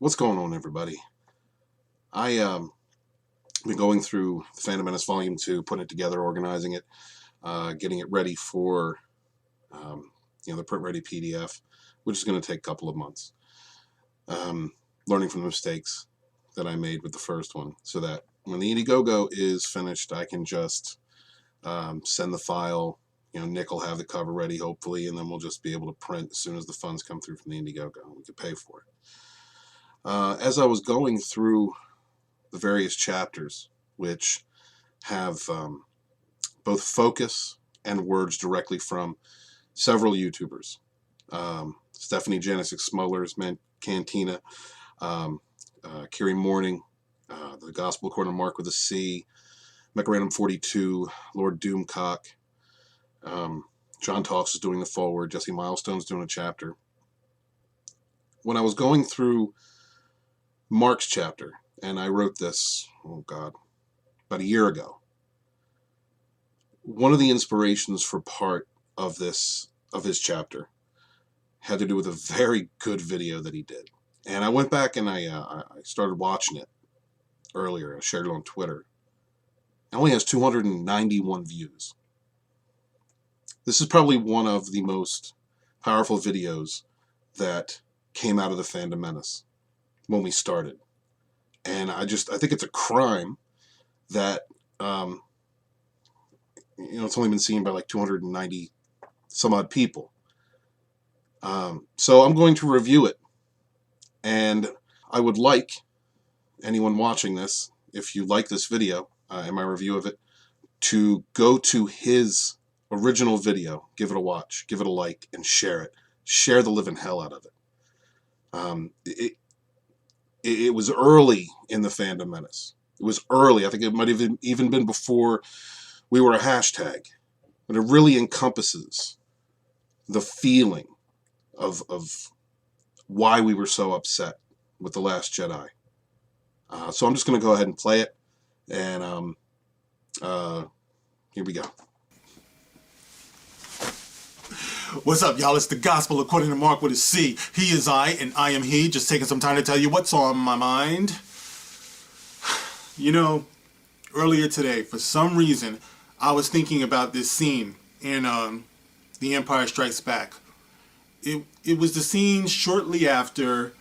What's going on, everybody? I been going through the Fandom Menace Volume 2, putting it together, organizing it, getting it ready for the print-ready PDF, which is going to take a couple of months. Learning from the mistakes that I made with the first one, so that when the Indiegogo is finished, I can just send the file. Nick will have the cover ready, hopefully, and then we'll just be able to print as soon as the funds come through from the Indiegogo. We can pay for it. As I was going through the various chapters, which have both focus and words directly from several YouTubers, Stephanie Genesis Smoller's Cantina, Kiri Morning, The Gospel According to Mark with a C, Mecharanum 42, Lord Doomcock, John Talks is doing the forward, Jesse Milestone's doing a chapter. When I was going through Mark's chapter, and I wrote this, about a year ago, one of the inspirations for part of his chapter had to do with a very good video that he did. And I went back and I started watching it earlier. I shared it on Twitter. It only has 291 views. This is probably one of the most powerful videos that came out of the Fandom Menace when we started. And I think it's a crime that it's only been seen by like 290 some odd people. So I'm going to review it, and I would like anyone watching this, if you like this video and my review of it, to go to his original video, give it a watch, give it a like, and share it. Share the living hell out of it. It was early in the Fandom Menace. It was early. I think it might have even been before we were a hashtag. But it really encompasses the feeling of why we were so upset with The Last Jedi. So I'm just going to go ahead and play it. And here we go. What's up, y'all? It's the Gospel According to Mark with a C. He is I, and I am he. Just taking some time to tell you what's on my mind. Earlier today, for some reason, I was thinking about this scene in The Empire Strikes Back. It was the scene shortly after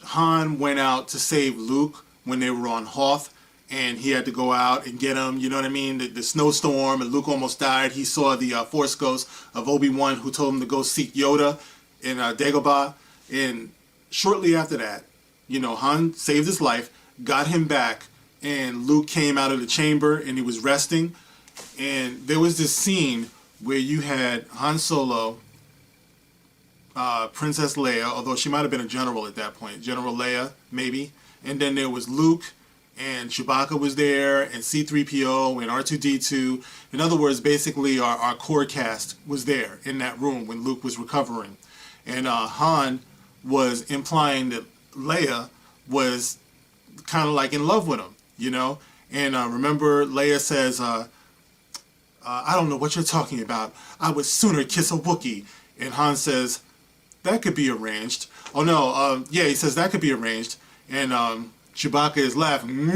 Han went out to save Luke when they were on Hoth, and he had to go out and get him, you know what I mean? The snowstorm, and Luke almost died. He saw the Force Ghost of Obi-Wan, who told him to go seek Yoda in Dagobah. And shortly after that, Han saved his life, got him back, and Luke came out of the chamber, and he was resting. And there was this scene where you had Han Solo, Princess Leia, although she might have been a general at that point, General Leia, maybe. And then there was Luke, and Chewbacca was there, and C-3PO, and R2-D2. In other words, basically our core cast was there in that room when Luke was recovering. And Han was implying that Leia was kind of like in love with him, And remember, Leia says, I don't know what you're talking about. I would sooner kiss a Wookiee. And Han says, that could be arranged. Oh, no, he says that could be arranged. And Chewbacca is laughing.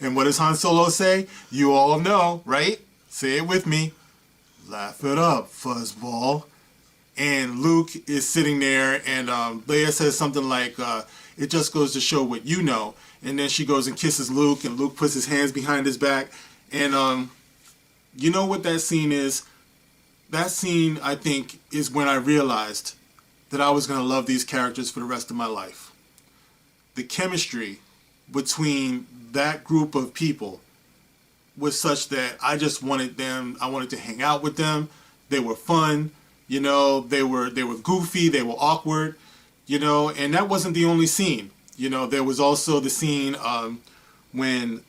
And what does Han Solo say? You all know, right? Say it with me. Laugh it up, fuzzball. And Luke is sitting there, and Leia says something like, it just goes to show what you know. And then she goes and kisses Luke, and Luke puts his hands behind his back. And you know what that scene is? That scene, I think, is when I realized that I was going to love these characters for the rest of my life. The chemistry between that group of people was such that I just wanted them, I wanted to hang out with them. They were fun, they were goofy, they were awkward, and that wasn't the only scene. There was also the scene when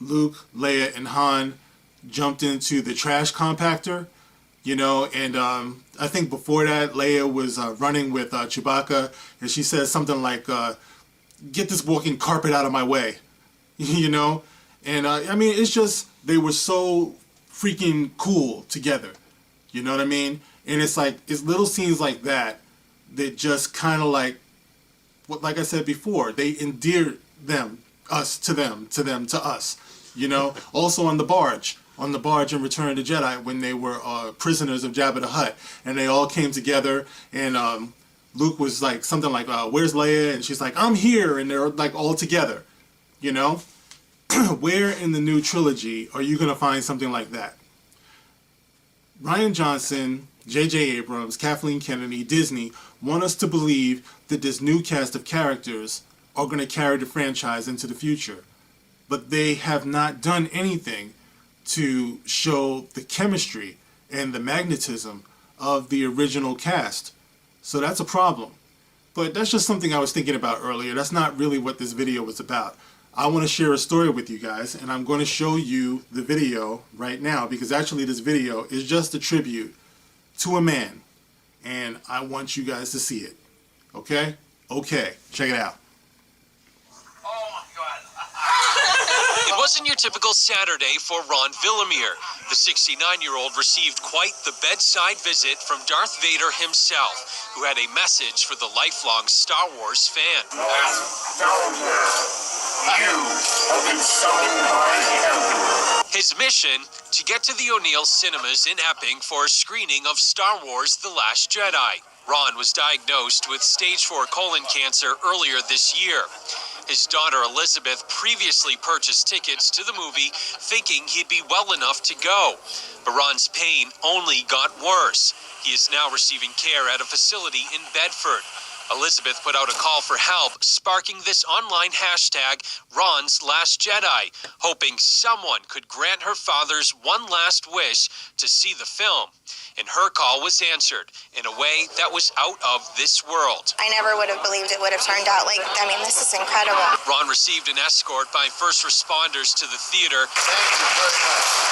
Luke, Leia, and Han jumped into the trash compactor, and I think before that, Leia was running with Chewbacca, and she says something like, get this walking carpet out of my way, And it's just, they were so freaking cool together, you know what I mean? And it's like, it's little scenes like that that just kind of like like I said before, they endeared us to them, to us. You know, also on the barge in Return of the Jedi, when they were prisoners of Jabba the Hutt, and they all came together, and Luke was like something like, "Where's Leia?" And she's like, "I'm here," and they're like all together. You know, where in the new trilogy are you gonna find something like that? Rian Johnson, J.J. Abrams, Kathleen Kennedy, Disney want us to believe that this new cast of characters are going to carry the franchise into the future. But they have not done anything to show the chemistry and the magnetism of the original cast. So that's a problem. But that's just something I was thinking about earlier. That's not really what this video was about. I want to share a story with you guys, and I'm going to show you the video right now, because actually this video is just a tribute to a man, and I want you guys to see it. Okay? Okay, check it out. Oh my God. It wasn't your typical Saturday for Ron Villamere. The 69-year-old received quite the bedside visit from Darth Vader himself, who had a message for the lifelong Star Wars fan. You have been summoned by him. His mission, to get to the O'Neill cinemas in Epping for a screening of Star Wars The Last Jedi. Ron was diagnosed with stage 4 colon cancer earlier this year. His daughter Elizabeth previously purchased tickets to the movie thinking he'd be well enough to go. But Ron's pain only got worse. He is now receiving care at a facility in Bedford. Elizabeth put out a call for help, sparking this online hashtag, Ron's Last Jedi, hoping someone could grant her father's one last wish to see the film. And her call was answered in a way that was out of this world. I never would have believed it would have turned out like, I mean, this is incredible. Ron received an escort by first responders to the theater,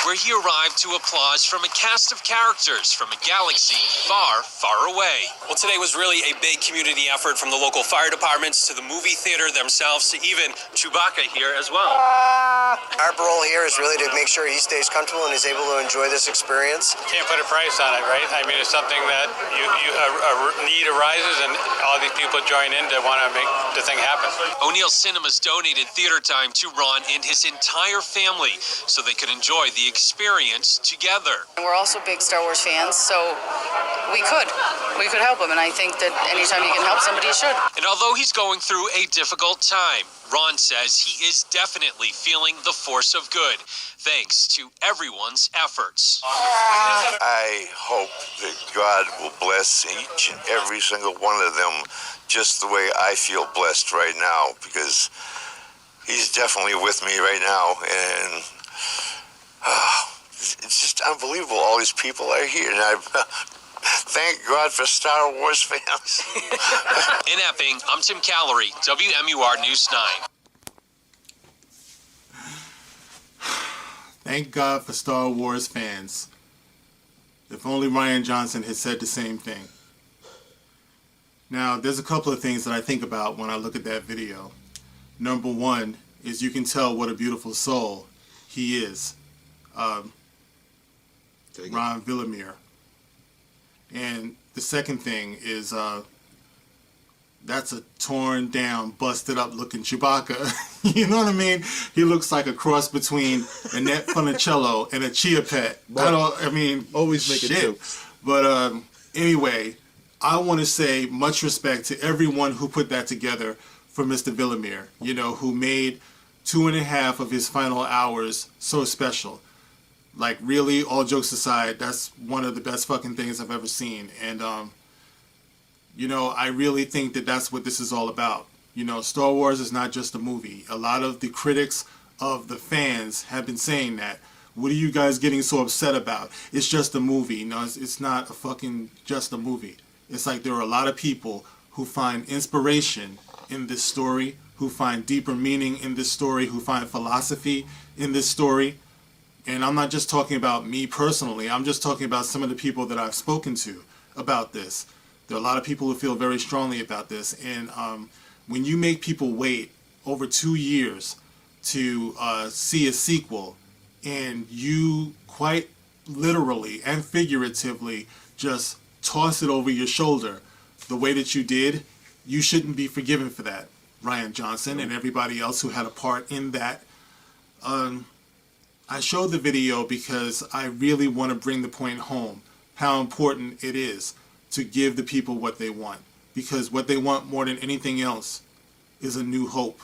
where he arrived to applause from a cast of characters from a galaxy far, far away. Well, today was really a big community effort, from the local fire departments to the movie theater themselves to even Chewbacca here as well. Our role here is really to make sure he stays comfortable and is able to enjoy this experience. Can't put a price on it, right? I mean, it's something that a need arises, and all these people join in to want to make the thing happen. O'Neill Cinemas donated theater time to Ron and his entire family so they could enjoy the experience together. We're also big Star Wars fans, so we could help him, and I think that anytime you can help somebody, you should. And although he's going through a difficult time, Ron says he is definitely feeling the force of good, thanks to everyone's efforts. I hope that God will bless each and every single one of them just the way I feel blessed right now, because he's definitely with me right now, and it's just unbelievable. All these people are here, and thank God for Star Wars fans. In Epping, I'm Tim Callery, WMUR News 9. Thank God for Star Wars fans. If only Rian Johnson had said the same thing. Now, there's a couple of things that I think about when I look at that video. Number one is you can tell what a beautiful soul he is. Ron Villamere. And the second thing is that's a torn down, busted up looking Chewbacca. You know what I mean? He looks like a cross between Annette Funicello and a Chia Pet. Always make it too. But anyway, I want to say much respect to everyone who put that together for Mr. Villamere, you know, who made 2.5 of his final hours so special. Like, really, all jokes aside, that's one of the best fucking things I've ever seen. And, you know, I really think that that's what this is all about. You know, Star Wars is not just a movie. A lot of the critics of the fans have been saying that. What are you guys getting so upset about? It's just a movie. No, it's not a fucking just a movie. It's like there are a lot of people who find inspiration in this story, who find deeper meaning in this story, who find philosophy in this story. And I'm not just talking about me personally. I'm just talking about some of the people that I've spoken to about this. There are a lot of people who feel very strongly about this. And when you make people wait over 2 years to see a sequel, and you quite literally and figuratively just toss it over your shoulder the way that you did, You shouldn't be forgiven for that, Ryan Johnson and everybody else who had a part in that. I showed the video because I really want to bring the point home how important it is to give the people what they want. Because what they want more than anything else is a new hope.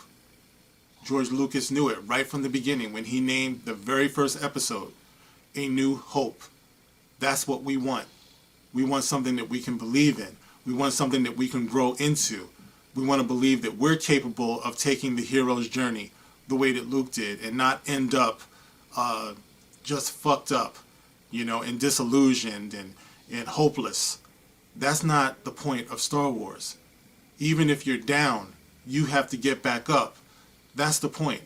George Lucas knew it right from the beginning when he named the very first episode A New Hope. That's what we want. We want something that we can believe in. We want something that we can grow into. We want to believe that we're capable of taking the hero's journey the way that Luke did and not end up just fucked up, and disillusioned and hopeless. That's not the point of Star Wars. Even if you're down, you have to get back up. That's the point.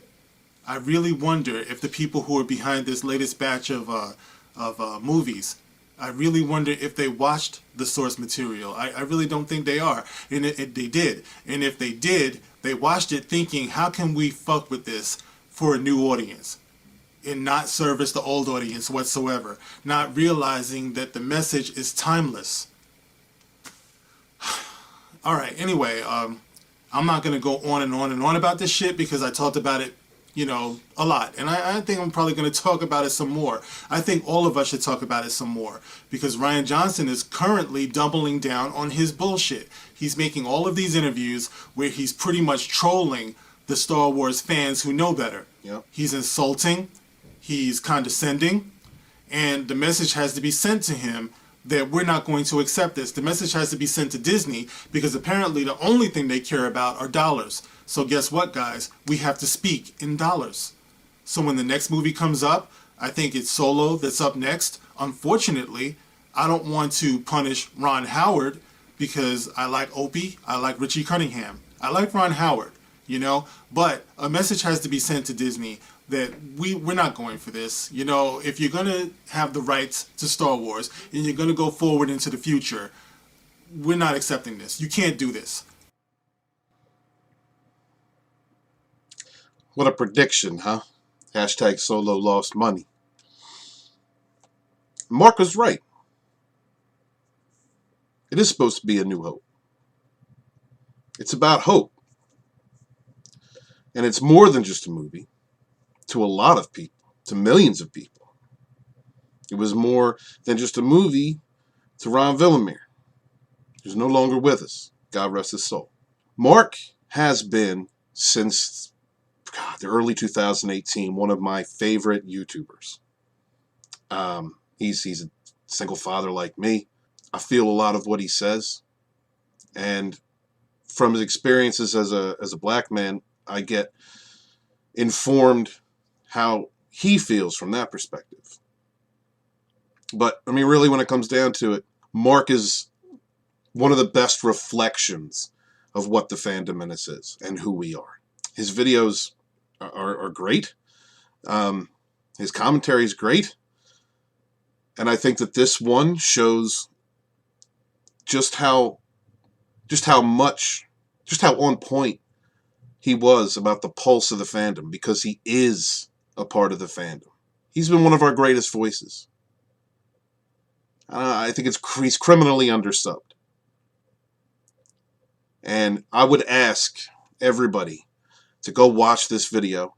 I really wonder if the people who are behind this latest batch of movies, I really wonder if they watched the source material. I really don't think they are. And they did. And if they did, they watched it thinking, how can we fuck with this for a new audience? And not service the old audience whatsoever. Not realizing that the message is timeless. All right, anyway, I'm not going to go on and on and on about this shit because I talked about it, a lot. And I think I'm probably going to talk about it some more. I think all of us should talk about it some more because Ryan Johnson is currently doubling down on his bullshit. He's making all of these interviews where he's pretty much trolling the Star Wars fans who know better. Yep. He's insulting, he's condescending, and the message has to be sent to him that we're not going to accept this. The message has to be sent to Disney because apparently the only thing they care about are dollars. So guess what, guys? We have to speak in dollars. So when the next movie comes up, I think it's Solo that's up next. Unfortunately, I don't want to punish Ron Howard because I like Opie, I like Richie Cunningham. I like Ron Howard, but a message has to be sent to Disney that we're not going for this. If you're going to have the rights to Star Wars and you're going to go forward into the future, we're not accepting this. You can't do this. What a prediction, huh? Hashtag Solo lost money. Mark was right. It is supposed to be a new hope. It's about hope. And it's more than just a movie. To a lot of people. To millions of people. It was more than just a movie to Ron Villamere, who's no longer with us. God rest his soul. Mark has been, since the early 2018, one of my favorite YouTubers. He's a single father like me. I feel a lot of what he says. And from his experiences as a black man, I get informed how he feels from that perspective. But, really, when it comes down to it, Mark is one of the best reflections of what the Fandom Menace is and who we are. His videos are great. His commentary is great. And I think that this one shows just how on point he was about the pulse of the fandom, because he is a part of the fandom. He's been one of our greatest voices. I think he's criminally undersubbed. And I would ask everybody to go watch this video.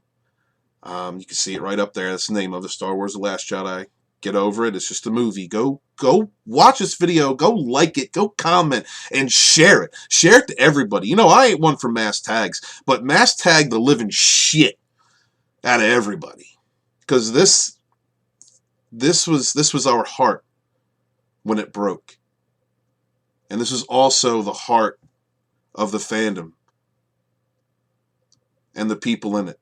You can see it right up there. That's the name of it, Star Wars The Last Jedi. Get over it. It's just a movie. Go watch this video. Go like it. Go comment and share it. Share it to everybody. I ain't one for mass tags, but mass tag the living shit out of everybody. Because this was our heart when it broke. And this is also the heart of the fandom and the people in it.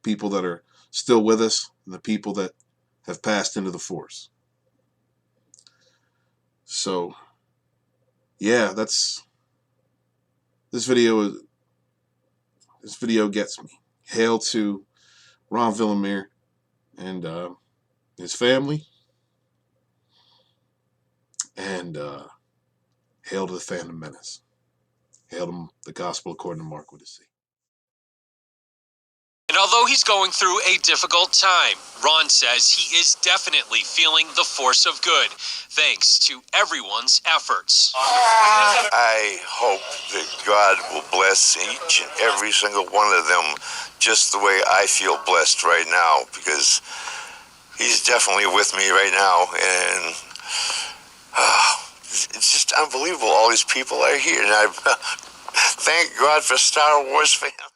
People that are still with us and the people that have passed into the Force. So, yeah, this video gets me. Hail to Ron Villamere and his family. And hail to the Fandom Menace. Hail to the Gospel according to Mark with a C. And although he's going through a difficult time, Ron says he is definitely feeling the force of good, thanks to everyone's efforts. I hope that God will bless each and every single one of them just the way I feel blessed right now, because he's definitely with me right now, and it's just unbelievable. All these people are here, and I thank God for Star Wars fans.